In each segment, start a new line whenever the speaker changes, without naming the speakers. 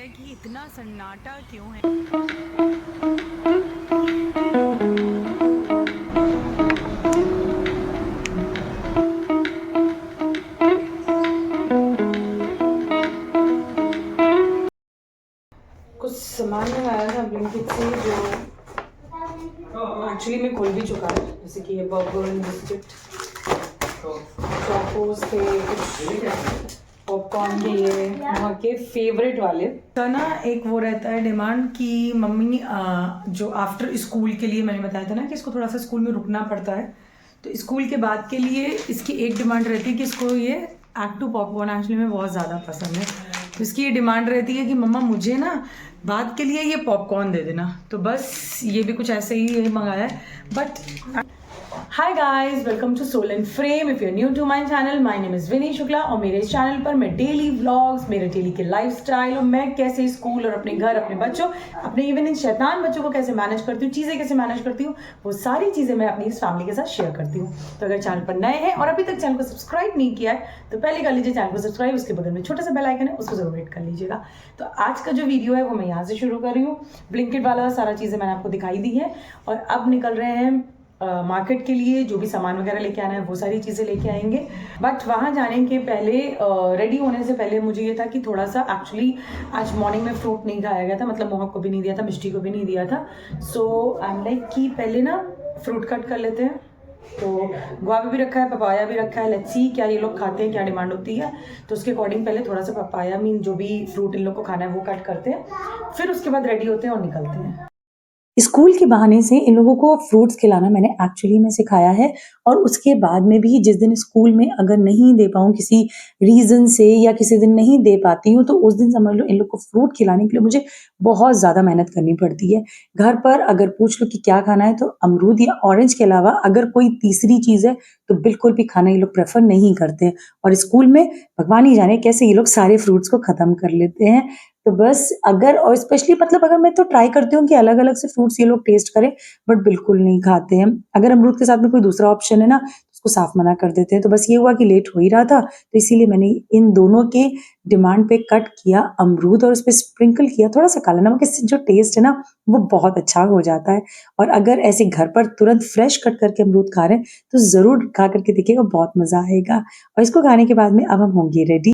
कि इतना सन्नाटा क्यों है।
कुछ सामान मंगाया था ब्लिंकिट से जो एक्चुअली में खुल भी चुका है, जैसे कि ये बर्गर एंड बिस्किट, चॉकोस थे, कुछ पॉपकॉर्न के, ये वहाँ के फेवरेट वाले तो ना। एक वो रहता है डिमांड कि मम्मी जो आफ्टर स्कूल के लिए, मैंने बताया था ना कि इसको थोड़ा सा स्कूल में रुकना पड़ता है, तो स्कूल के बाद के लिए इसकी एक डिमांड रहती है कि इसको ये एक्टू पॉपकॉर्न एक्चुअली में बहुत ज़्यादा पसंद है। तो इसकी ये डिमांड रहती है कि मम्मा मुझे ना बाद के लिए ये पॉपकॉर्न दे देना। तो बस ये भी कुछ ऐसे ही ये मंगाया है। But hi guys, welcome to soul and frame. If you are new to my channel, my name is Vini Shukla और मेरे इस चैनल पर मैं डेली व्लॉग्स, मेरे डेली के लाइफस्टाइल और मैं कैसे स्कूल और अपने घर, अपने बच्चों, अपने इवन इन शैतान बच्चों को कैसे मैनेज करती हूँ, चीज़ें कैसे मैनेज करती हूँ, वो सारी चीज़ें मैं अपनी इस फैमिली के साथ शेयर करती हूँ। तो अगर चैनल पर नए हैं और अभी तक चैनल को सब्सक्राइब नहीं किया है तो पहले कर लीजिए चैनल को सब्सक्राइब, उसके बगल में छोटा सा बेल आइकन है, उसको जरूर हिट कर लीजिएगा। तो आज का जो वीडियो है वो मैं यहाँ से शुरू कर रही हूँ। ब्लिंकिट वाला सारा चीज़ें मैंने आपको दिखाई दी है और अब निकल रहे हैं मार्केट के लिए। जो भी सामान वगैरह लेके आना है वो सारी चीज़ें लेके आएंगे। बट वहाँ जाने के पहले, रेडी होने से पहले मुझे ये था कि थोड़ा सा, एक्चुअली आज मॉर्निंग में फ्रूट नहीं खाया गया था, मतलब मोहक को भी नहीं दिया था, मिष्टी को भी नहीं दिया था। सो आई एम लाइक कि पहले ना फ्रूट कट कर लेते हैं। तो गुआवा भी रखा है, पपाया भी रखा है, लेट्स सी क्या ये लोग खाते हैं, क्या डिमांड होती है। तो उसके अकॉर्डिंग पहले थोड़ा सा पपाया मीन जो भी फ्रूट इन लोग को खाना है वो कट करते हैं, फिर उसके बाद रेडी होते हैं और निकलते हैं। स्कूल के बहाने से इन लोगों को फ्रूट्स खिलाना मैंने एक्चुअली में सिखाया है। और उसके बाद में भी जिस दिन स्कूल में अगर नहीं दे पाऊँ किसी रीज़न से, या किसी दिन नहीं दे पाती हूँ, तो उस दिन समझ लो इन लोग को फ्रूट खिलाने के लिए मुझे बहुत ज़्यादा मेहनत करनी पड़ती है। घर पर अगर पूछ लो कि क्या खाना है तो अमरूद या ऑरेंज के अलावा अगर कोई तीसरी चीज़ है तो बिल्कुल भी खाना ये लोग प्रेफ़र नहीं करते हैं। और स्कूल में भगवान ही जाने कैसे ये लोग सारे फ्रूट्स को ख़त्म कर लेते हैं। तो बस अगर, और स्पेशली मतलब अगर मैं तो ट्राई करती हूँ कि अलग-अलग से फ्रूट्स ये लोग टेस्ट करें, बट बिल्कुल नहीं खाते हैं। अगर अमरूद के साथ में कोई दूसरा ऑप्शन है ना, तो उसको साफ मना कर देते हैं। तो बस ये हुआ कि लेट हो ही रहा था, तो इसीलिए मैंने इन दोनों के डिमांड पे कट किया अमरूद और उसपे स्प्रिंकल किया थोड़ा-सा काला नमक। इससे जो टेस्ट है ना वो बहुत अच्छा हो जाता है। और अगर ऐसे घर पर तुरंत फ्रेश कट करके अमरूद खा रहे हैं तो ज़रूर खा करके देखिएगा, बहुत मज़ा आएगा। और इसको खाने के बाद में अब हम होंगे रेडी।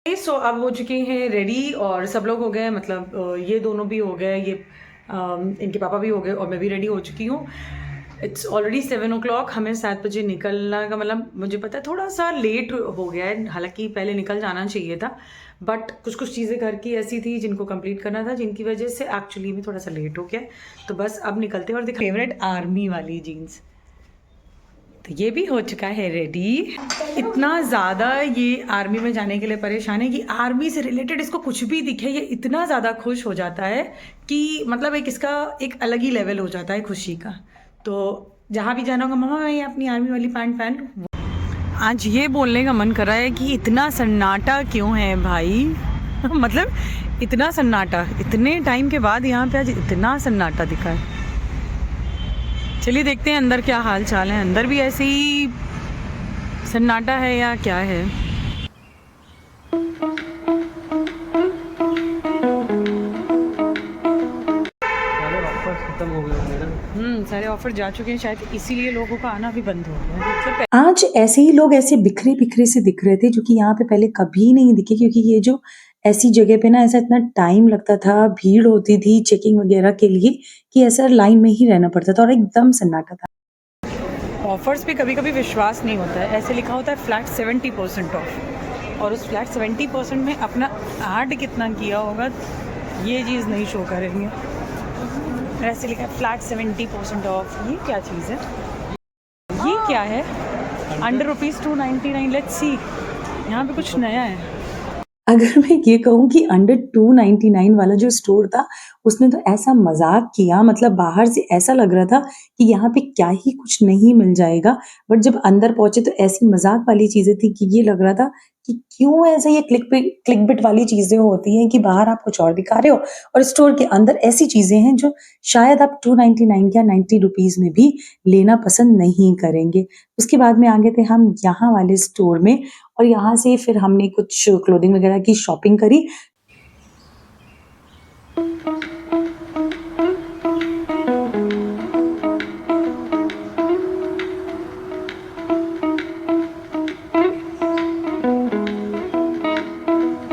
सो अब हो चुके हैं रेडी और सब लोग हो गए, मतलब ये दोनों भी हो गए, ये इनके पापा भी हो गए और मैं भी रेडी हो चुकी हूँ। It's already 7 o'clock। हमें 7 बजे निकलना का मतलब, मुझे पता है थोड़ा सा लेट हो गया है, हालांकि पहले निकल जाना चाहिए था, बट कुछ कुछ चीज़ें घर की ऐसी थी जिनको कंप्लीट करना था, जिनकी वजह से एक्चुअली में थोड़ा सा लेट हो गया। तो बस अब निकलते हैं। और देखो फेवरेट आर्मी वाली जीन्स, तो ये भी हो चुका है रेडी। इतना ज़्यादा ये आर्मी में जाने के लिए परेशान है कि आर्मी से रिलेटेड इसको कुछ भी दिखे ये इतना ज़्यादा खुश हो जाता है कि मतलब एक इसका एक अलग ही लेवल हो जाता है खुशी का। तो जहाँ भी जाना होगा, मम्मा मैं ये अपनी आर्मी वाली पैंट पहन लूँ। आज ये बोलने का मन कर रहा है कि इतना सन्नाटा क्यों है भाई। मतलब इतना सन्नाटा, इतने टाइम के बाद यहाँ पे आज इतना सन्नाटा दिखा है। चलिए देखते हैं अंदर क्या हाल चाल है, अंदर भी ऐसे ही सन्नाटा है या क्या है।
खत्म हो गया।
सारे ऑफर जा चुके हैं, शायद इसीलिए लोगों का आना भी बंद हो गया। आज ऐसे ही लोग ऐसे बिखरे बिखरे से दिख रहे थे जो कि यहाँ पे पहले कभी नहीं दिखे, क्योंकि ये जो ऐसी जगह पे ना ऐसा इतना टाइम लगता था, भीड़ होती थी चेकिंग वगैरह के लिए, कि ऐसा लाइन में ही रहना पड़ता था और एकदम सन्नाटा था। ऑफर्स पे कभी कभी विश्वास नहीं होता है। ऐसे लिखा होता है फ्लैट 70% ऑफ, और उस फ्लैट 70% में अपना ऐड कितना किया होगा ये चीज़ नहीं शो करेंगे। ऐसे लिखा है फ्लैट 70% ऑफ। ये क्या चीज़ है, ये क्या है? अंडर ₹299। लेट्स सी, यहाँ पे कुछ नया है।
अगर मैं ये कहूँ कि अंडर 299 वाला जो स्टोर था, उसने तो ऐसा मज़ाक किया, मतलब बाहर से ऐसा लग रहा था कि यहाँ पे क्या ही कुछ नहीं मिल जाएगा। बट जब अंदर पहुँचे तो ऐसी मज़ाक वाली चीज़ें थी कि ये लग रहा था कि क्यों ऐसा ये क्लिकबिट वाली चीज़ें होती हैं कि बाहर आप कुछ और दिखा रहे हो और स्टोर के अंदर ऐसी चीज़ें हैं जो शायद आप 299 या 90 रुपीज़ में भी लेना पसंद नहीं करेंगे। उसके बाद में आ गए थे हम यहाँ वाले स्टोर में और यहाँ से फिर हमने कुछ क्लोथिंग वगैरह की शॉपिंग करी।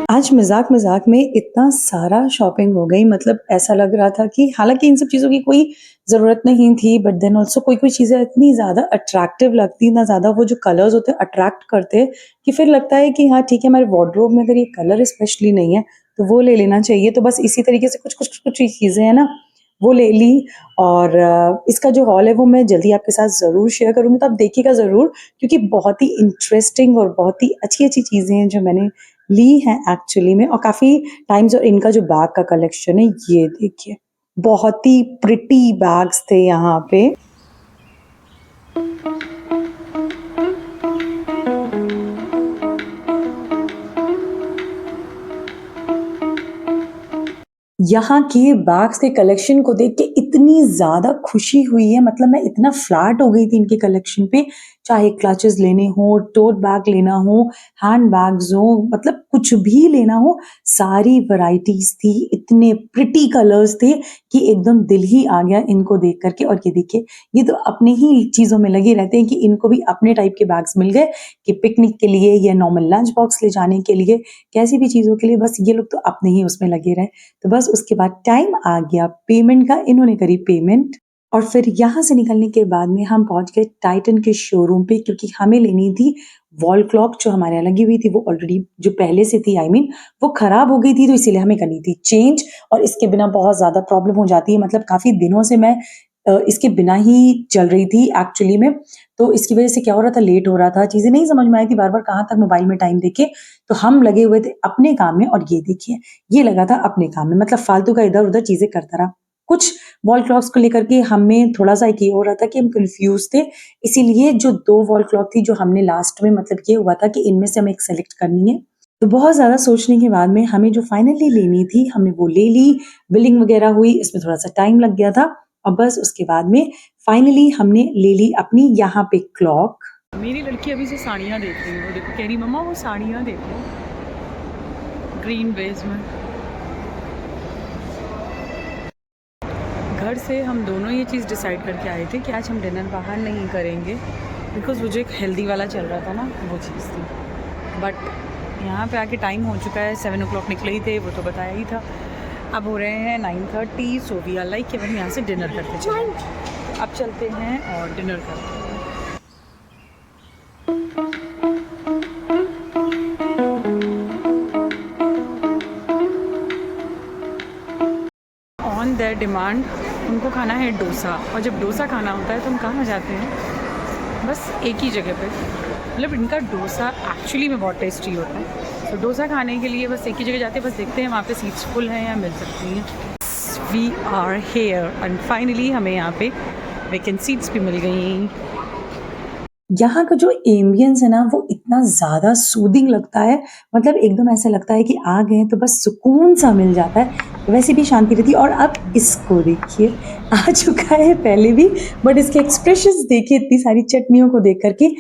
आज मज़ाक-मज़ाक में इतना सारा शॉपिंग हो गई, मतलब ऐसा लग रहा था कि हालाँकि इन सब चीज़ों की कोई ज़रूरत नहीं थी, बट देन ऑल्सो कोई-कोई चीज़ें इतनी ज़्यादा अट्रैक्टिव लगती, इतना ज़्यादा वो जो कलर्स होते हैं अट्रैक्ट करते हैं कि फिर लगता है कि हाँ ठीक है, हमारे वार्डरोब में अगर ये कलर स्पेशली नहीं है, तो वो ले लेना चाहिए। तो बस इसी तरीके से कुछ चीज़ें हैं ना, वो ले ली। और इसका जो हॉल है वो मैं जल्दी आपके साथ ज़रूर शेयर करूँगी, तो आप देखिएगा ज़रूर, क्योंकि बहुत ही इंटरेस्टिंग और बहुत ही अच्छी-अच्छी चीज़ें हैं जो मैंने ली हैं एक्चुअली में, और काफ़ी टाइम्स। और इनका जो बैग का कलेक्शन है ये देखिए, बहुत ही प्रिटी बैग्स थे यहाँ पे। यहाँ के बैग्स के कलेक्शन को देख के इतनी ज़्यादा खुशी हुई है, मतलब मैं इतना फ्लैट हो गई थी इनके कलेक्शन पे, चाहे क्लचेस लेने हों, टोट बैग लेना हो, हैंड बैग्स हों, मतलब कुछ भी लेना हो, सारी वैराइटीज़ थी, इतने प्रिटी कलर्स थे कि एकदम दिल ही आ गया इनको देख कर के। और ये देखिए, ये तो अपने ही चीज़ों में लगे रहते हैं कि इनको भी अपने टाइप के बैग्स मिल गए कि पिकनिक के लिए या नॉर्मल लंच बॉक्स ले जाने के लिए, कैसी भी चीज़ों के लिए, बस ये लोग तो अपने ही उसमें लगे रहे। तो बस उसके बाद टाइम आ गया पेमेंट का, इन्होंने करी पेमेंट और फिर यहाँ से निकलने के बाद में हम पहुँच गए टाइटन के शोरूम पे, क्योंकि हमें लेनी थी वॉल क्लॉक जो हमारे यहाँ लगी हुई थी, वो ऑलरेडी जो पहले से थी वो खराब हो गई थी, तो इसीलिए हमें करनी थी चेंज। और इसके बिना बहुत ज़्यादा प्रॉब्लम हो जाती है, मतलब काफ़ी दिनों से मैं इसके बिना ही चल रही थी एक्चुअली में। तो इसकी वज़ह से क्या हो रहा था, लेट हो रहा था, चीज़ें नहीं समझ में आई थी, बार-बार कहाँ तक मोबाइल में टाइम देखे। तो हम लगे हुए थे अपने काम में, और ये देखिए, ये लगा था अपने काम में, मतलब फालतू का इधर-उधर चीज़ें करता रहा। कुछ वॉल क्लॉक्स को लेकर के हमें थोड़ा-सा एक ये हो रहा था कि हम कन्फ्यूज़ थे, इसीलिए जो 2 वॉल क्लॉक थी जो हमने लास्ट में, मतलब ये हुआ था कि इनमें से हमें एक सेलेक्ट करनी है। तो बहुत ज़्यादा सोचने के बाद में हमें जो फाइनली लेनी थी, हमने वो ले ली, बिलिंग वगैरह हुई, इसमें थोड़ा-सा टाइम लग गया था और बस उसके बाद में फाइनली हमने ले ली अपनी यहाँ पे क्लॉक।
मेरी लड़की अभी से साड़ियाँ देख रही है, वो देखो कह रही मम्मा वो साड़ियाँ देखो ग्रीन बेस में। घर से हम दोनों ये चीज़ डिसाइड करके आए थे कि आज हम डिनर बाहर नहीं करेंगे, बिकॉज़ वो जो एक हेल्दी वाला चल रहा था ना, वो चीज़ थी। बट यहाँ पे आके टाइम हो चुका है, 7 o'clock निकले ही थे, वो तो बताया ही था। अब हो रहे हैं 9:30, सो वी आर लाइक कि हम यहाँ से डिनर करते चलें। अब चलते हैं और डिनर करते हैं। ऑन देयर डिमांड उनको खाना है डोसा, और जब डोसा खाना होता है तो हम कहाँ जाते हैं, बस एक ही जगह पे। मतलब इनका डोसा एक्चुअली में बहुत टेस्टी होता है, तो डोसा खाने के लिए बस एक ही जगह जाते हैं, बस देखते हैं वहाँ पे सीट्स फुल हैं या मिल सकती हैं। We are here and finally हमें यहाँ पे वैकेंट सीट्स भी मिल गई।
यहाँ का जो एम्बियंस है ना, वो इतना ज़्यादा सूदिंग लगता है, मतलब एकदम ऐसा लगता है कि आ गए हैं तो बस सुकून सा मिल जाता है, वैसे भी शांति रहती है। और अब इसको देखिए, आ चुका है पहले भी, बट इसके एक्सप्रेशंस देखिए इतनी सारी चटनियों को देख कर के,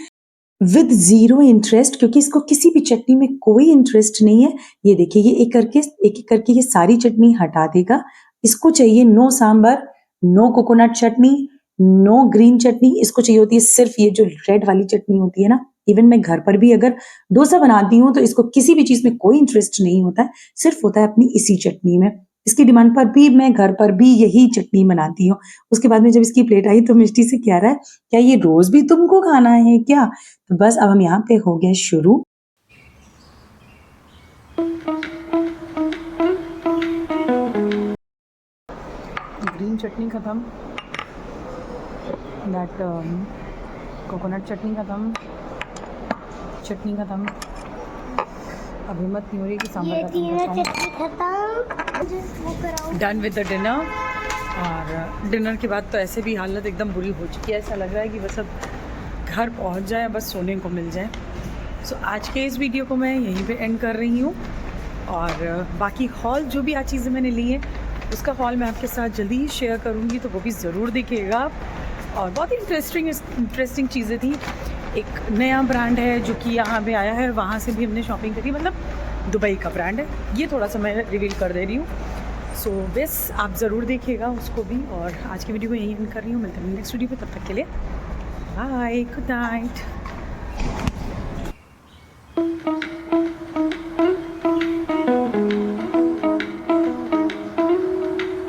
विद ज़ीरो इंटरेस्ट, क्योंकि इसको किसी भी चटनी में कोई इंटरेस्ट नहीं है। ये देखिए, ये एक-एक करके ये सारी चटनी हटा देगा। इसको चाहिए नो सांभर, नो कोकोनट चटनी, नो ग्रीन चटनी, इसको चाहिए होती है सिर्फ़ ये जो रेड वाली चटनी होती है ना। इवन मैं घर पर भी अगर डोसा बनाती हूँ, तो इसको किसी भी चीज़ में कोई इंटरेस्ट नहीं होता है, सिर्फ़ होता है अपनी इसी चटनी में। इसकी डिमांड पर भी मैं घर पर भी यही चटनी बनाती हूँ। उसके बाद में जब इसकी प्लेट आई तो मिष्टी से कह रहा है, "क्या ये रोज़ भी तुमको खाना है क्या?" तो बस अब हम यहाँ पे हो गए शुरू।
ग्रीन चटनी ख़त्म, दैट कोकोनट चटनी ख़त्म,
अभी मत नहीं हो रही कि सांभर
ये
खत्म
तीनों
करता हूँ।
चटनी खत्म। Just वो कराओ।
Done with the dinner. और डिनर के बाद तो ऐसे भी हालत एकदम बुरी हो चुकी है, ऐसा लग रहा है कि बस अब घर पहुंच जाए, बस सोने को मिल जाए। सो आज के इस वीडियो को मैं यहीं पे एंड कर रही हूँ। और बाकी हॉल जो भी आज चीज़ें मैंने ली हैं उसका हॉल मैं आपके साथ जल्दी ही शेयर करूँगी, तो वो भी ज़रूर देखिएगा। और बहुत ही इंटरेस्टिंग चीज़ें थी। एक नया ब्रांड है जो कि यहाँ पे आया है, वहाँ से भी हमने शॉपिंग करी, मतलब दुबई का ब्रांड है ये, थोड़ा सा मैं रिवील कर दे रही हूँ। सो बस आप ज़रूर देखिएगा उसको भी। और आज की वीडियो को यहीं एंड कर रही हूँ, मिलते हैं नेक्स्ट वीडियो पे, तब तक के लिए बाय, गुड नाइट।